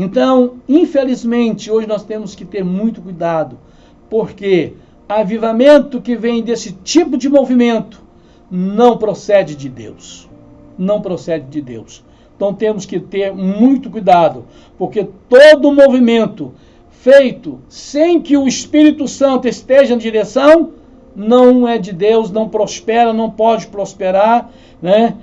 [SPEAKER 1] Então, infelizmente, hoje nós temos que ter muito cuidado, porque avivamento que vem desse tipo de movimento não procede de Deus. Não procede de Deus. Então temos que ter muito cuidado, porque todo movimento feito sem que o Espírito Santo esteja na direção, não é de Deus, não prospera, não pode prosperar, né?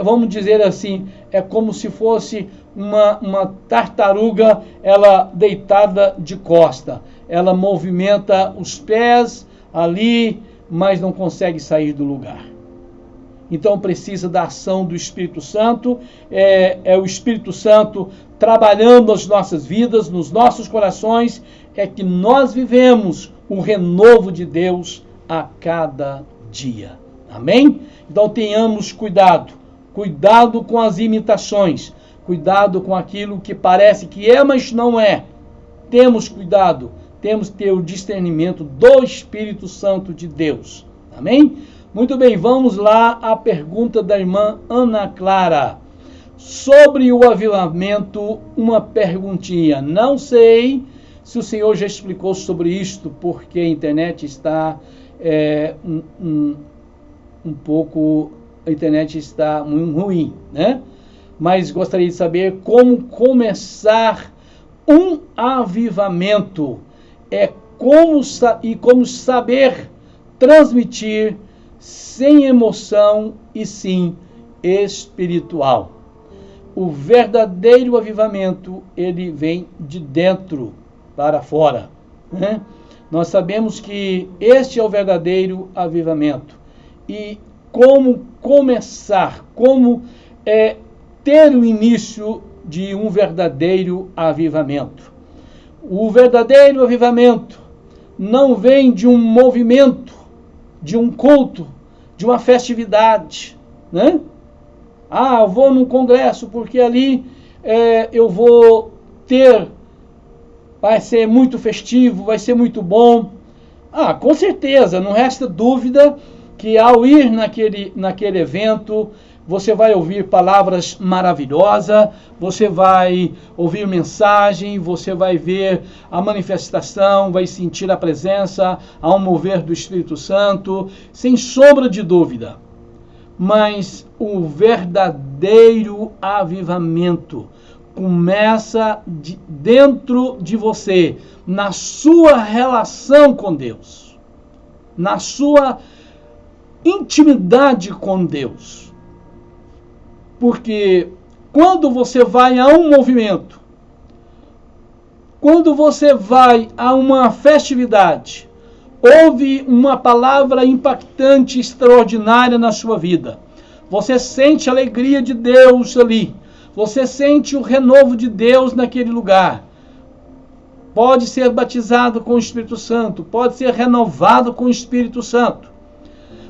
[SPEAKER 1] Vamos dizer assim, é como se fosse uma tartaruga, ela deitada de costa. Ela movimenta os pés ali, mas não consegue sair do lugar. Então precisa da ação do Espírito Santo, é o Espírito Santo trabalhando nas nossas vidas, nos nossos corações, é que nós vivemos o renovo de Deus a cada dia. Amém? Então tenhamos cuidado com as imitações, cuidado com aquilo que parece que é, mas não é. Temos cuidado, temos que ter o discernimento do Espírito Santo de Deus. Amém? Muito bem, vamos lá à pergunta da irmã Ana Clara. Sobre o avivamento, uma perguntinha. Não sei se o senhor já explicou sobre isto, porque a internet está a internet está muito ruim, né? Mas gostaria de saber como começar um avivamento. Como saber transmitir sem emoção e sim espiritual. O verdadeiro avivamento, ele vem de dentro para fora, né? Nós sabemos que este é o verdadeiro avivamento. E como começar, como ter o início de um verdadeiro avivamento. O verdadeiro avivamento não vem de um movimento, de um culto, de uma festividade, né? Eu vou num congresso porque ali eu vou ter, vai ser muito festivo, vai ser muito bom. Com certeza, não resta dúvida que ao ir naquele evento, você vai ouvir palavras maravilhosas, você vai ouvir mensagem, você vai ver a manifestação, vai sentir a presença, ao mover do Espírito Santo, sem sombra de dúvida. Mas o verdadeiro avivamento começa dentro de você, na sua relação com Deus, na sua intimidade com Deus. Porque quando você vai a um movimento, quando você vai a uma festividade, ouve uma palavra impactante, extraordinária na sua vida. Você sente a alegria de Deus ali. Você sente o renovo de Deus naquele lugar. Pode ser batizado com o Espírito Santo, pode ser renovado com o Espírito Santo.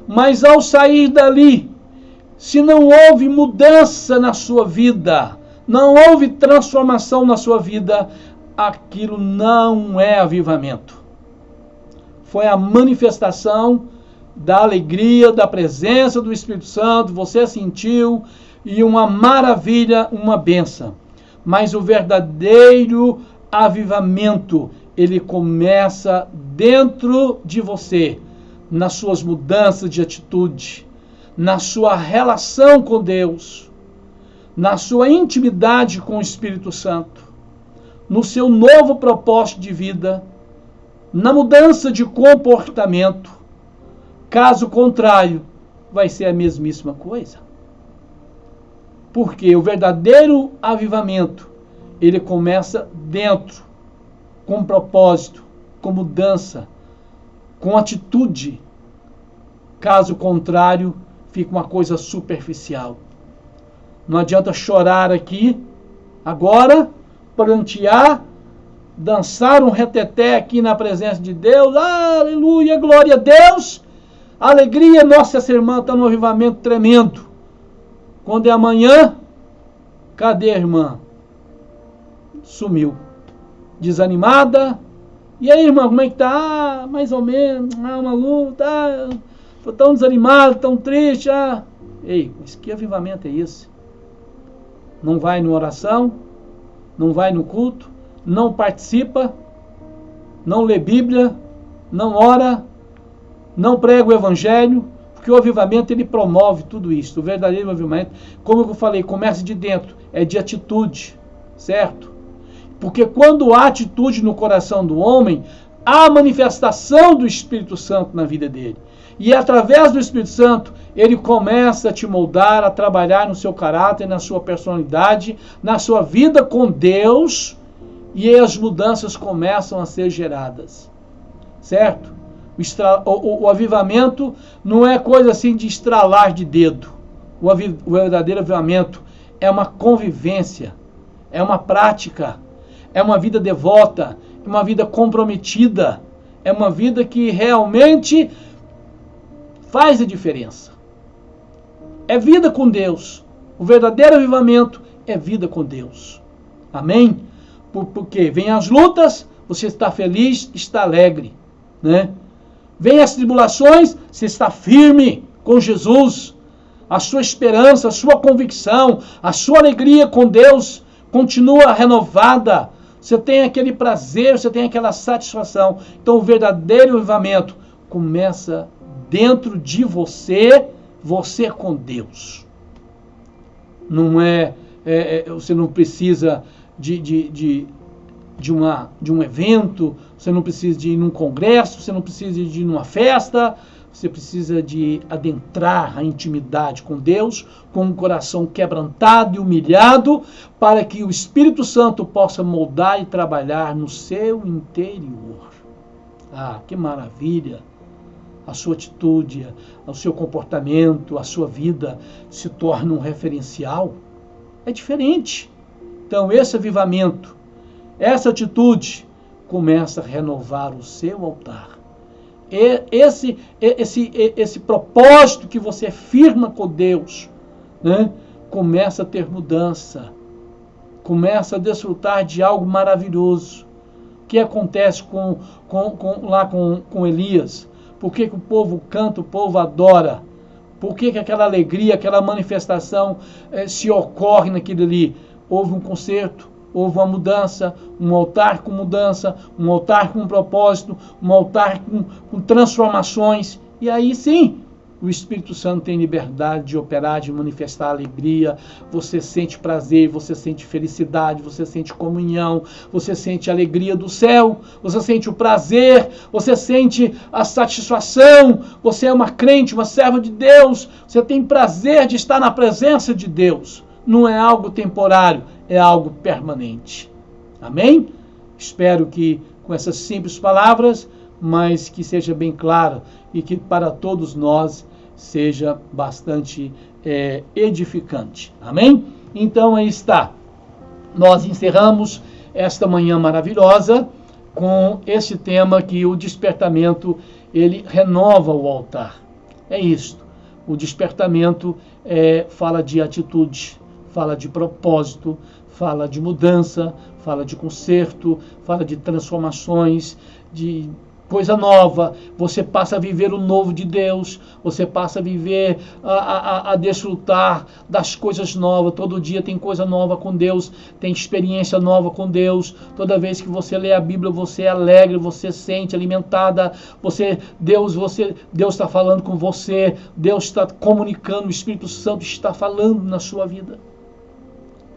[SPEAKER 1] Mas ao sair dali, se não houve mudança na sua vida, não houve transformação na sua vida, aquilo não é avivamento. Foi a manifestação da alegria, da presença do Espírito Santo, você sentiu, e uma maravilha, uma bênção. Mas o verdadeiro avivamento, ele começa dentro de você, nas suas mudanças de atitude, na sua relação com Deus, na sua intimidade com o Espírito Santo, no seu novo propósito de vida, na mudança de comportamento. Caso contrário, vai ser a mesmíssima coisa. Porque o verdadeiro avivamento, ele começa dentro, com propósito, com mudança, com atitude. Caso contrário, fica uma coisa superficial. Não adianta chorar aqui, agora, prantear, dançar um reteté aqui na presença de Deus. Aleluia, glória a Deus. Alegria, nossa, essa irmã está num avivamento tremendo. Quando é amanhã, cadê a irmã? Sumiu. Desanimada. E aí, irmã, como é que tá? Mais ou menos. Uma luta. Tô tão desanimado, tão triste. Ei, mas que avivamento é esse? Não vai na oração, não vai no culto, não participa, não lê Bíblia, não ora, não prega o Evangelho, porque o avivamento ele promove tudo isso. O verdadeiro avivamento, como eu falei, começa de dentro, é de atitude, certo? Porque quando há atitude no coração do homem, há a manifestação do Espírito Santo na vida dele. E através do Espírito Santo, ele começa a te moldar, a trabalhar no seu caráter, na sua personalidade, na sua vida com Deus, e aí as mudanças começam a ser geradas. Certo? O avivamento não é coisa assim de estralar de dedo. O verdadeiro avivamento é uma convivência, é uma prática, é uma vida devota, é uma vida comprometida, é uma vida que realmente faz a diferença. É vida com Deus. O verdadeiro avivamento é vida com Deus. Amém? Porque vem as lutas, você está feliz, está alegre, né? Vem as tribulações, você está firme com Jesus. A sua esperança, a sua convicção, a sua alegria com Deus continua renovada. Você tem aquele prazer, você tem aquela satisfação. Então o verdadeiro avivamento começa dentro de você, você com Deus. Não você não precisa de um evento, você não precisa de ir num congresso, você não precisa de ir numa festa, você precisa de adentrar a intimidade com Deus, com um coração quebrantado e humilhado, para que o Espírito Santo possa moldar e trabalhar no seu interior. Que maravilha! A sua atitude, o seu comportamento, a sua vida se torna um referencial. É diferente. Então esse avivamento, essa atitude começa a renovar o seu altar. Esse propósito que você firma com Deus, né, começa a ter mudança, começa a desfrutar de algo maravilhoso. O que acontece com Elias? Por que o povo canta, o povo adora? Por que aquela alegria, aquela manifestação se ocorre naquilo ali? Houve um concerto, houve uma mudança, um altar com mudança, um altar com propósito, um altar com transformações. E aí sim, o Espírito Santo tem liberdade de operar, de manifestar alegria. Você sente prazer, você sente felicidade, você sente comunhão, você sente a alegria do céu, você sente o prazer, você sente a satisfação. Você é uma crente, uma serva de Deus, você tem prazer de estar na presença de Deus. Não é algo temporário, é algo permanente. Amém? Espero que com essas simples palavras, mas que seja bem claro e que para todos nós seja bastante edificante. Amém? Então aí está. Nós encerramos esta manhã maravilhosa com esse tema que o despertamento, ele renova o altar. É isto. O despertamento fala de atitude, fala de propósito, fala de mudança, fala de conserto, fala de transformações, de coisa nova. Você passa a viver o novo de Deus, você passa a viver, a desfrutar das coisas novas. Todo dia tem coisa nova com Deus, tem experiência nova com Deus. Toda vez que você lê a Bíblia, você é alegre, você sente alimentada, Deus está falando com você, Deus está comunicando, o Espírito Santo está falando na sua vida.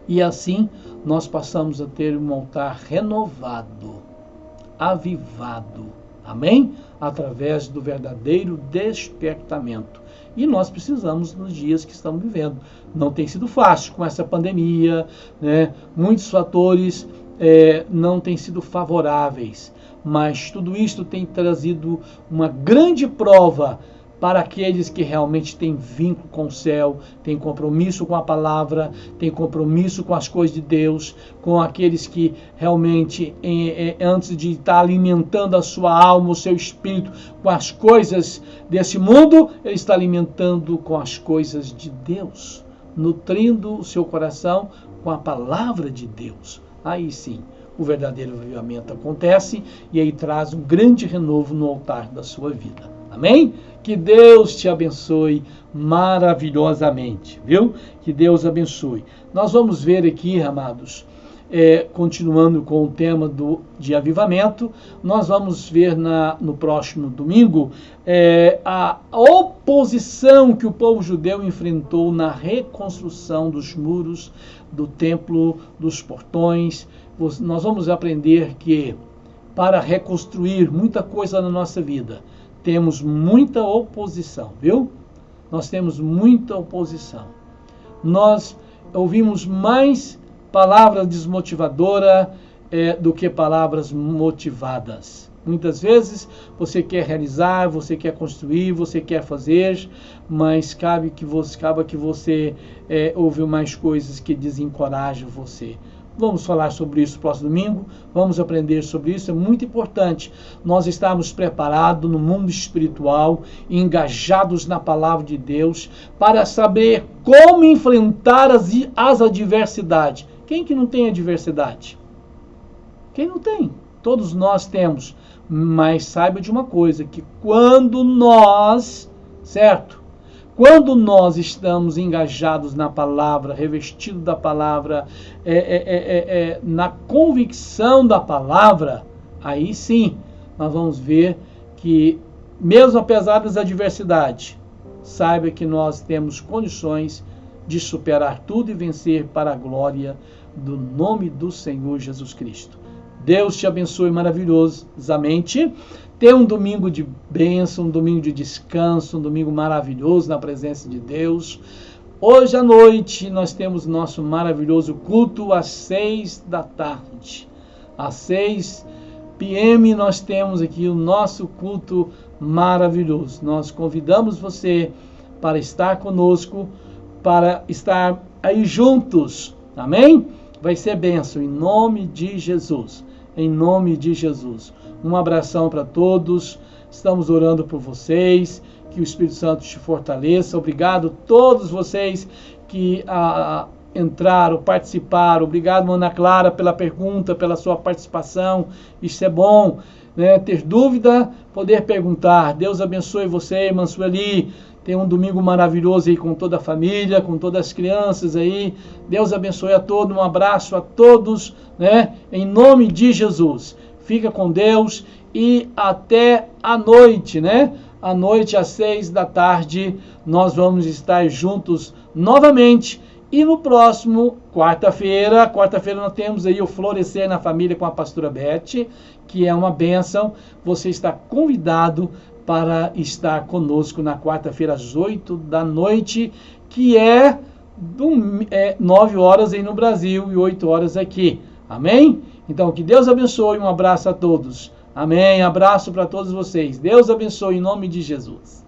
[SPEAKER 1] E assim nós passamos a ter um altar renovado, avivado. Amém? Através do verdadeiro despertamento. E nós precisamos nos dias que estamos vivendo. Não tem sido fácil com essa pandemia, né? Muitos fatores não têm sido favoráveis. Mas tudo isso tem trazido uma grande prova para aqueles que realmente têm vínculo com o céu, têm compromisso com a palavra, têm compromisso com as coisas de Deus, com aqueles que realmente, antes de estar alimentando a sua alma, o seu espírito, com as coisas desse mundo, ele está alimentando com as coisas de Deus, nutrindo o seu coração com a palavra de Deus. Aí sim, o verdadeiro avivamento acontece e aí traz um grande renovo no altar da sua vida. Amém? Que Deus te abençoe maravilhosamente, viu? Que Deus abençoe. Nós vamos ver aqui, amados, continuando com o tema de avivamento, nós vamos ver no próximo domingo a oposição que o povo judeu enfrentou na reconstrução dos muros do templo, dos portões. Nós vamos aprender que para reconstruir muita coisa na nossa vida, temos muita oposição, viu? Nós temos muita oposição. Nós ouvimos mais palavras desmotivadoras do que palavras motivadas. Muitas vezes você quer realizar, você quer construir, você quer fazer, mas acaba que você ouve mais coisas que desencorajam você. Vamos falar sobre isso no próximo domingo, vamos aprender sobre isso. É muito importante nós estarmos preparados no mundo espiritual, engajados na palavra de Deus, para saber como enfrentar as adversidades. Quem que não tem adversidade? Quem não tem? Todos nós temos. Mas saiba de uma coisa, que quando nós estamos engajados na palavra, revestidos da palavra, na convicção da palavra, aí sim nós vamos ver que, mesmo apesar das adversidades, saiba que nós temos condições de superar tudo e vencer para a glória do nome do Senhor Jesus Cristo. Deus te abençoe maravilhosamente. Tenha um domingo de bênção, um domingo de descanso, um domingo maravilhoso na presença de Deus. Hoje à noite nós temos nosso maravilhoso culto às 6 da tarde. Às 6 p.m. nós temos aqui o nosso culto maravilhoso. Nós convidamos você para estar conosco, para estar aí juntos. Amém? Vai ser bênção em nome de Jesus. Em nome de Jesus. Um abração para todos. Estamos orando por vocês. Que o Espírito Santo te fortaleça. Obrigado a todos vocês que entraram, participaram. Obrigado, Ana Clara, pela pergunta, pela sua participação. Isso é bom, né? Ter dúvida, poder perguntar. Deus abençoe você, irmã Sueli. Tenha um domingo maravilhoso aí com toda a família, com todas as crianças aí. Deus abençoe a todos. Um abraço a todos, né? Em nome de Jesus. Fica com Deus e até a noite, né? À noite, às 6 da tarde, nós vamos estar juntos novamente. E no próximo, quarta-feira nós temos aí o Florescer na Família com a pastora Beth, que é uma bênção. Você está convidado para estar conosco na quarta-feira às 8 da noite, que é 9 horas aí no Brasil e 8 horas aqui. Amém? Então, que Deus abençoe. Um abraço a todos. Amém. Abraço para todos vocês. Deus abençoe em nome de Jesus.